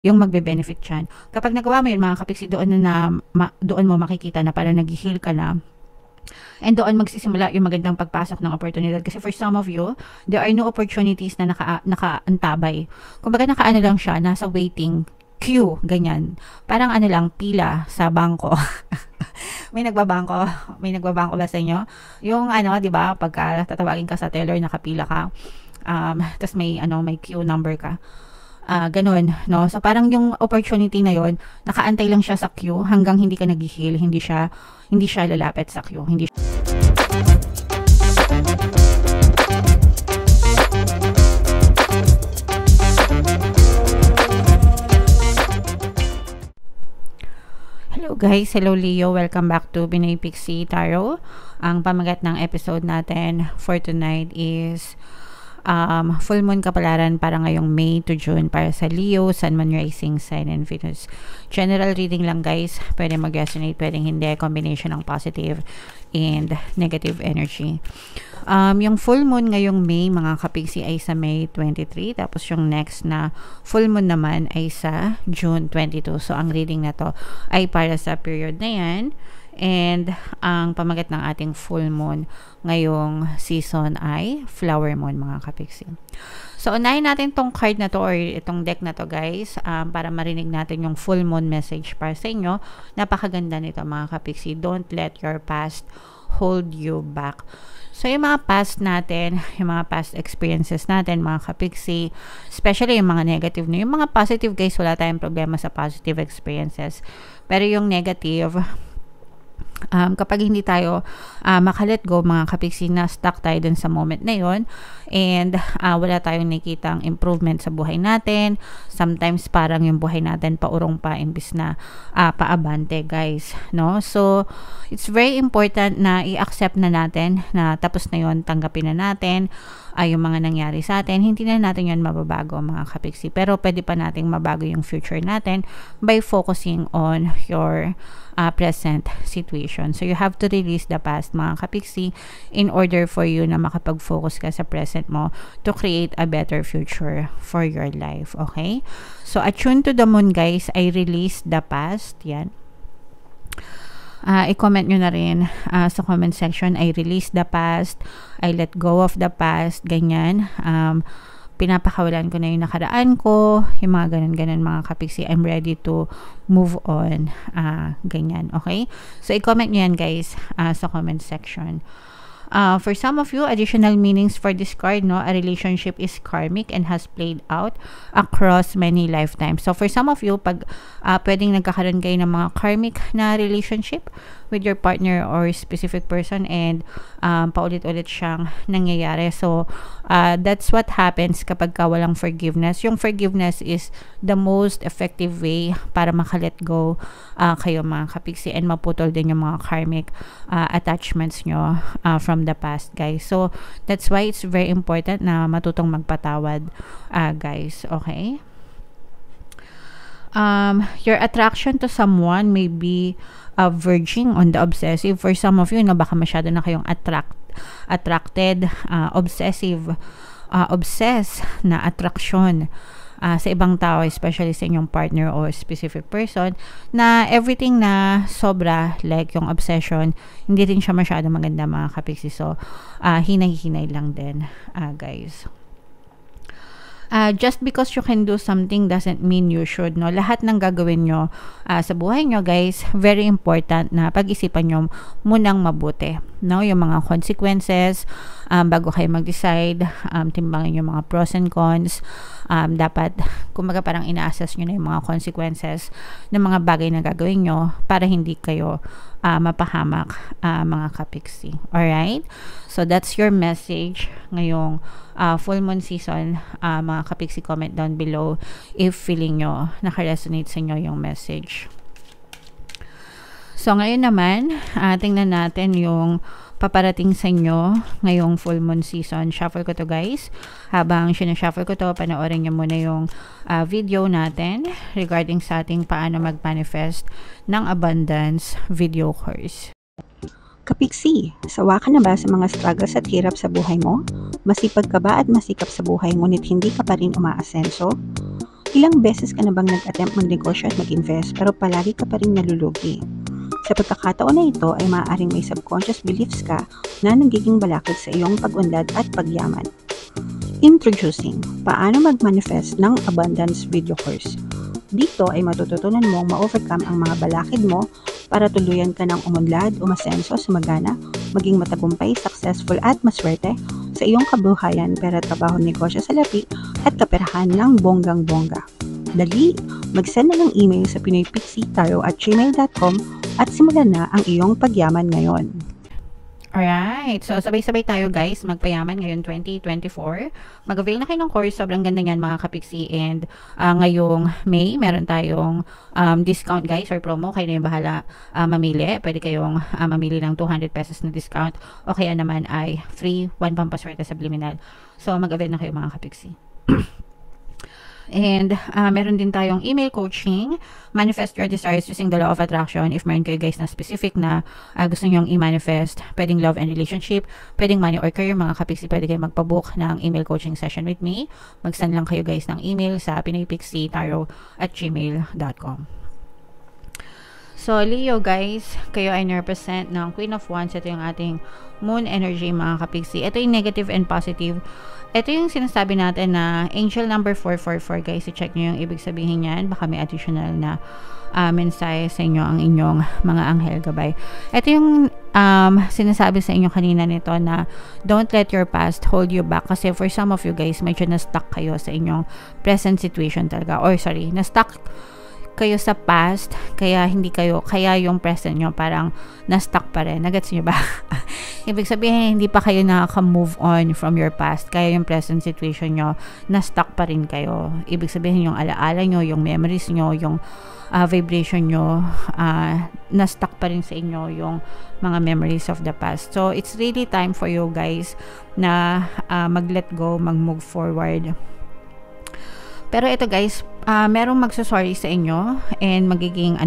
yung magbe-benefit yan. Kapag nagawa mo yun, mga kapiksi, doon mo makikita na parang nag-heal ka na. And doon magsisimula yung magandang pagpasok ng oportunidad. Kasi for some of you, there are no opportunities na nakaantabay. Kumbaga nakaano lang siya, nasa waiting queue, ganyan. Parang ano lang, pila sa bangko. May nagbabangko ba sa inyo? Yung ano, 'di ba, pagka tatawagin ka sa teller, nakapila ka. Tas may queue number ka. Ganun, no? So parang yung opportunity na yon, nakaantay lang siya sa queue hanggang hindi ka nag-heal, hindi siya lalapit sa queue. Hello guys, hello Leo, welcome back to Pinoy Pixie Tarot. Ang pamagat ng episode natin for tonight is full moon kapalaran para ngayong May to June para sa Leo, Sun, Moon, Rising, Sign, and Venus. General reading lang guys, pwede mag-resonate, pwedeng hindi, combination ng positive and negative energy. Yung full moon ngayong May, mga kapigsi, ay sa May 23, tapos yung next na full moon naman ay sa June 22. So ang reading na to ay para sa period na yan. And ang pamagat ng ating full moon ngayong season ay flower moon, mga kapiksi. So unahin natin tong card na to or itong deck na to guys, para marinig natin yung full moon message para sa inyo. Napakaganda nito mga kapiksi. Don't let your past hold you back. So yung mga past natin, yung mga past experiences natin, mga kapiksi, especially yung mga negative na, yung mga positive guys, wala tayong problema sa positive experiences. Pero yung negative, kapag hindi tayo makalet go, mga kapiksi, na stuck tayo dun sa moment na yon, and wala tayong nakitang improvement sa buhay natin, sometimes parang yung buhay natin paurong pa imbis na paabante guys, no? So it's very important na i-accept na natin na tapos na yon, tanggapin na natin yung mga nangyari sa atin. Hindi na natin yon mababago, mga kapiksi, pero pwede pa nating mabago yung future natin by focusing on your present situation. So you have to release the past, mga kapiksi, in order for you na makapag-focus ka sa present mo to create a better future for your life. Okay? So attune to the moon guys, I release the past. Yan. I-comment nyo na rin sa comment section, I release the past, I let go of the past, ganyan. Pinapakawalan ko na yung nakaraan ko, yung mga ganun-ganun, mga kapiksi. I'm ready to move on, ganyan, okay? So i-comment nyo yan guys sa comment section. For some of you, additional meanings for this card, no? A relationship is karmic and has played out across many lifetimes. So for some of you, pag pwedeng nagkakaroon kayo ng mga karmic na relationship with your partner or specific person, and paulit-ulit siyang nangyayari. So that's what happens kapag walang forgiveness. Yung forgiveness is the most effective way para makalet go kayo, mga kapiksi, and maputol din yung mga karmic attachments nyo from the past guys. So that's why it's very important na matutong magpatawad guys, okay? Your attraction to someone may be verging on the obsessive. For some of you, no, baka masyado na kayong attracted, obsessive, obsessed na attraction sa ibang tao, especially sa inyong partner or specific person, na everything na sobra, like yung obsession, hindi rin siya masyado maganda, mga kapiksi. So hinay-hinay lang din guys. Just because you can do something doesn't mean you should, no? Lahat ng gagawin nyo sa buhay nyo guys, very important na pag-isipan nyo munang mabuti, no? Yung mga consequences, bago kayo mag-decide, timbangin yung mga pros and cons. Dapat, kumbaga, parang ina-assess nyo na yung mga consequences ng mga bagay na gagawin nyo para hindi kayo mapahamak, mga kapiksi. Alright? So that's your message ngayong full moon season, mga kapiksi. Comment down below if feeling nyo naka-resonate sa inyo yung message. So ngayon naman, tingnan natin yung paparating sa inyo ngayong full moon season. Shuffle ko to guys. Habang sinashuffle ko to, panoorin nyo muna yung video natin regarding sa ating paano mag-manifest ng abundance video course. Kapiksi, sawa ka na ba sa mga struggles at hirap sa buhay mo? Masipag ka ba at masikap sa buhay ngunit hindi ka pa rin umaasenso? Ilang beses ka na bang nag-attempt magnegosyo at mag-invest pero palagi ka pa rin nalulugi? Sa pagkakataon na ito ay maaaring may subconscious beliefs ka na nagiging balakid sa iyong pag-unlad at pagyaman. Introducing Paano Mag-Manifest ng Abundance video course. Dito ay matututunan mong ma-overcome ang mga balakid mo para tuluyan ka ng umunlad, umasenso, sumagana, maging matagumpay, successful at maswerte sa iyong kabuhayan, pera, trabaho, negosyo, salapi at kaperahan ng bonggang-bongga. Dali, mag-send na ng email sa pinoypixie@gmail.com at simulan na ang iyong pagyaman ngayon. Alright, so sabay-sabay tayo guys, magpayaman ngayon 2024. Mag-avail na kayo ng course, sobrang ganda niyan mga kapiksi. And ngayong May, meron tayong discount guys or promo. Kayo na yung bahala mamili. Pwede kayong mamili ng 200 pesos na discount o kaya naman ay free 1 pampaswerte subliminal. So mag-avail na kayo mga kapiksi. And meron din tayong email coaching, manifest your desires using the law of attraction. If meron kayo guys na specific na gusto nyong i-manifest, pwedeng love and relationship, pwedeng money or career, mga kapiksi, pwede kayo magpabook ng email coaching session with me. Mag-send lang kayo guys ng email sa pinoypixie@gmail.com. So, Leo guys, kayo ay represent ng Queen of Wands. Ito yung ating moon energy mga kapiksi. Ito yung negative and positive. Ito yung sinasabi natin na angel number 444 guys. I-check nyo yung ibig sabihin yan. Baka may additional na mensahe sa inyo ang inyong mga anghel gabay. Ito yung sinasabi sa inyo kanina nito na don't let your past hold you back. Kasi for some of you guys, medyo na-stuck kayo sa inyong present situation talaga. Or sorry, na-stuck kayo sa past, kaya yung present nyo parang na-stuck pa rin. Nagets nyo ba? Ibig sabihin, hindi pa kayo nakaka-move on from your past, kaya yung present situation nyo, na-stuck pa rin kayo. Ibig sabihin, yung alaala nyo, yung memories nyo, yung vibration nyo, na-stuck pa rin sa inyo yung mga memories of the past. So, it's really time for you guys na mag-let go, mag-move forward. Pero ito guys, merong magsasorry sa inyo and magiging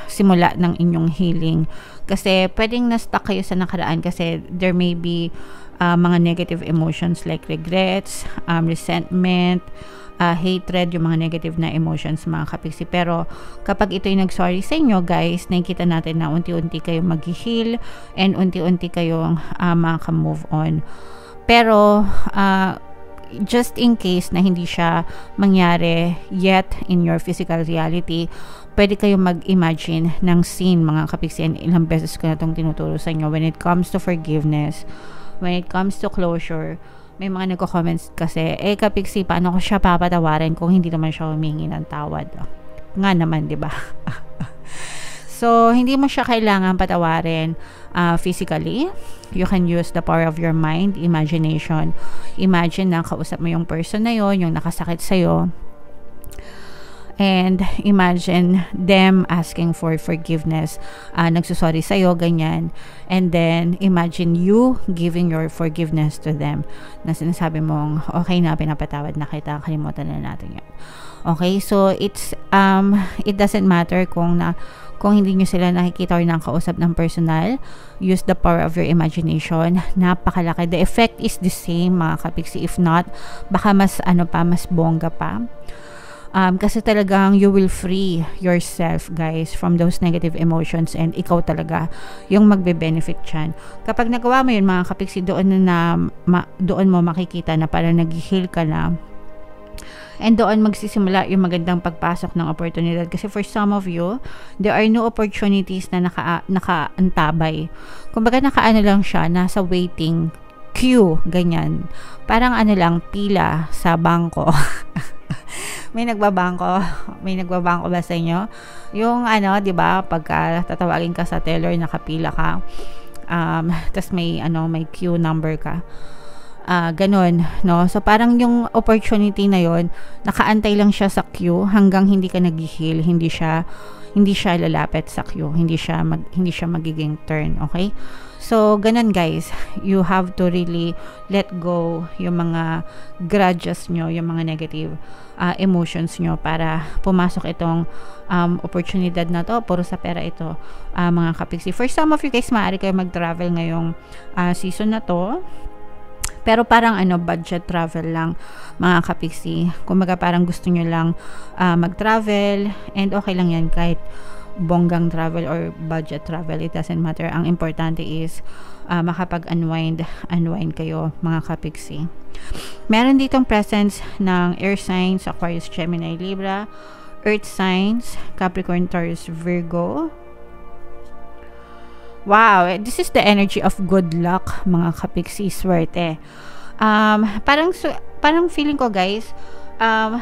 simula ng inyong healing. Kasi pwedeng na-stuck kayo sa nakaraan kasi there may be mga negative emotions like regrets, resentment, hatred, yung mga negative na emotions mga kapiksi. Pero kapag ito'y nag-sorry sa inyo guys, nakikita natin na unti-unti kayong mag-heal and unti-unti kayong maka-move on. Pero just in case na hindi siya mangyari yet in your physical reality, pwede kayong mag-imagine ng scene mga kapiksi. Ilang beses ko na itong tinuturo sa inyo. When it comes to forgiveness, when it comes to closure, may mga nagko-comments kasi, kapiksi, paano ko siya papatawarin kung hindi naman siya humingi ng tawad? Nga naman, di ba? So, hindi mo siya kailangan patawarin physically. You can use the power of your mind, imagination. Imagine na kausap mo yung person na yon, yung nakasakit sa'yo. And imagine them asking for forgiveness. Nagsusorry sa'yo, ganyan. And then, imagine you giving your forgiveness to them. Na sinasabi mong, okay na, pinapatawad na kita, kalimutan na natin yan. Okay, so it doesn't matter kung hindi nyo sila nakikita or nakausap ng personal. Use the power of your imagination. Napakalaki. The effect is the same mga kapiksi. If not, baka mas bongga pa. Kasi talagang you will free yourself guys from those negative emotions and ikaw talaga yung magbe-benefit dyan. Kapag nagawa mo yun mga kapiksi, doon mo makikita na parang nag-heal ka na. And doon magsisimula yung magandang pagpasok ng oportunidad. Kasi for some of you, there are no opportunities na nakaantabay. Kumbaga nakaano lang siya, nasa waiting queue, ganyan. Parang pila sa bangko. May nagbabangko ba sa inyo? Yung di ba, pagka tatawagin ka sa teller, nakapila ka. Tas may queue number ka. Ganun, no? So, parang yung opportunity na yon, nakaantay lang siya sa queue hanggang hindi ka nag-heal, hindi siya lalapit sa queue, hindi siya magiging turn, okay? So, ganun guys, you have to really let go yung mga grudges nyo, yung mga negative emotions nyo para pumasok itong oportunidad na to. Puro sa pera ito, mga kapiksi. For some of you guys, maaari kayo mag-travel ngayong season na to. Pero parang budget travel lang mga kapiksi. Kumbaga parang gusto nyo lang mag-travel, and okay lang yan kahit bonggang travel or budget travel, it doesn't matter. Ang importante is makapag-unwind kayo mga kapiksi. Meron ditong presence ng air signs, Aquarius, Gemini, Libra, earth signs, Capricorn, Taurus, Virgo. Wow, this is the energy of good luck mga kapiksi, swerte. Parang feeling ko guys,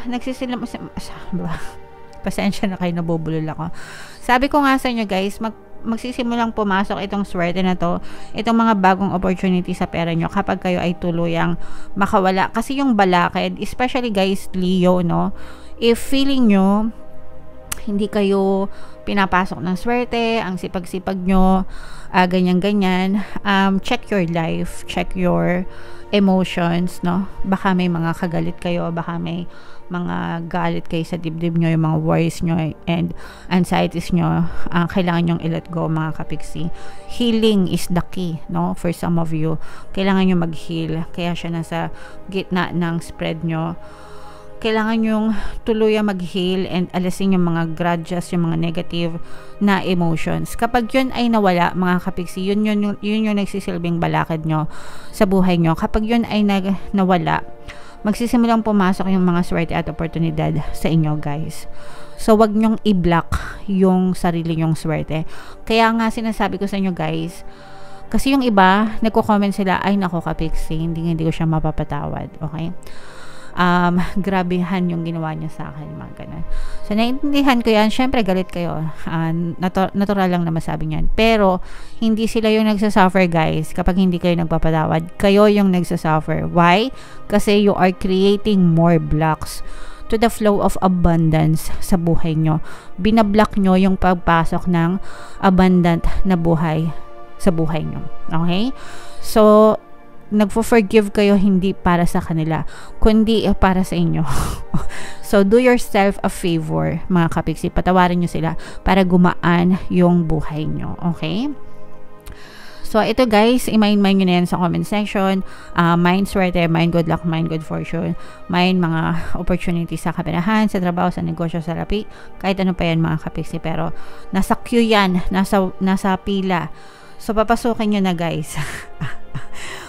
nagsisilam pasensya na kayo, nabubulol ako. Sabi ko nga sa inyo guys, magsisimulang pumasok itong swerte na to, itong mga bagong opportunity sa pera nyo kapag kayo ay tuluyang makawala. Kasi yung balakid, especially guys Leo, no, if feeling nyo hindi kayo pinapasok ng swerte, ang sipag-sipag nyo, ganyan-ganyan, check your life, check your emotions, no? Baka may mga kagalit kayo, baka may mga galit kayo sa dibdib nyo, yung mga worries nyo and anxieties nyo, kailangan nyong i-let go mga kapiksi. Healing is the key, no? For some of you, kailangan nyo mag-heal, kaya siya nasa gitna ng spread nyo. Kailangan yung tuluyang mag-heal and alisin yung mga grudges, yung mga negative na emotions. Kapag yun ay nawala, mga kapiksi, yun yung nagsisilbing balakid nyo sa buhay nyo. Kapag yun ay nawala, magsisimulang pumasok yung mga swerte at oportunidad sa inyo, guys. So, wag nyong i-block yung sarili nyong swerte. Kaya nga sinasabi ko sa inyo, guys, kasi yung iba, nagko-comment sila, ay nako kapiksi, hindi ko siya mapapatawad. Okay? Grabehan yung ginawa niya sa akin, mga ganun. So, naiintindihan ko yan. Syempre, galit kayo. Natural lang na masabi niyan. Pero, hindi sila yung nagsasuffer, guys. Kapag hindi kayo nagpapatawad, kayo yung nagsasuffer. Why? Kasi you are creating more blocks to the flow of abundance sa buhay nyo. Binablock nyo yung pagpasok ng abundant na buhay sa buhay nyo. Okay? So, nagfo-forgive kayo hindi para sa kanila, kundi para sa inyo. So, do yourself a favor, mga kapiksi. Patawarin nyo sila para gumaan yung buhay nyo. Okay? So, ito guys, i-mind nyo na yan sa comment section. Mind swerte, mind good luck, mind good fortune, mind mga opportunities sa kaperahan, sa trabaho, sa negosyo, sa lapi. Kahit ano pa yan mga kapiksi. Pero, nasa queue yan, nasa pila. So, papasukin nyo na guys.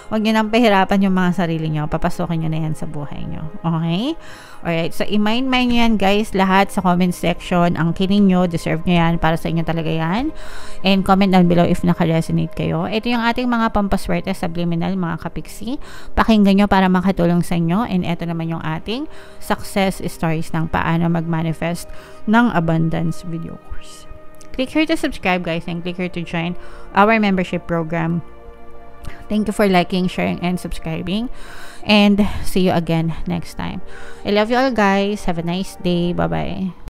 Huwag nyo nang pahirapan yung mga sarili nyo. Papasukin nyo na yan sa buhay nyo. Okay? Alright. So, i-mind nyo yan, guys. Lahat sa comment section. Ang kining nyo, deserve nyo yan. Para sa inyo talaga yan. And comment down below if naka-resonate kayo. Ito yung ating mga pampaswerte subliminal, mga kapiksi. Pakinggan nyo para makatulong sa inyo. And ito naman yung ating success stories ng paano mag-manifest ng abundance video course. Click here to subscribe, guys. And click here to join our membership program. Thank you for liking, sharing, and subscribing. And see you again next time. I love you all, guys. Have a nice day. Bye-bye.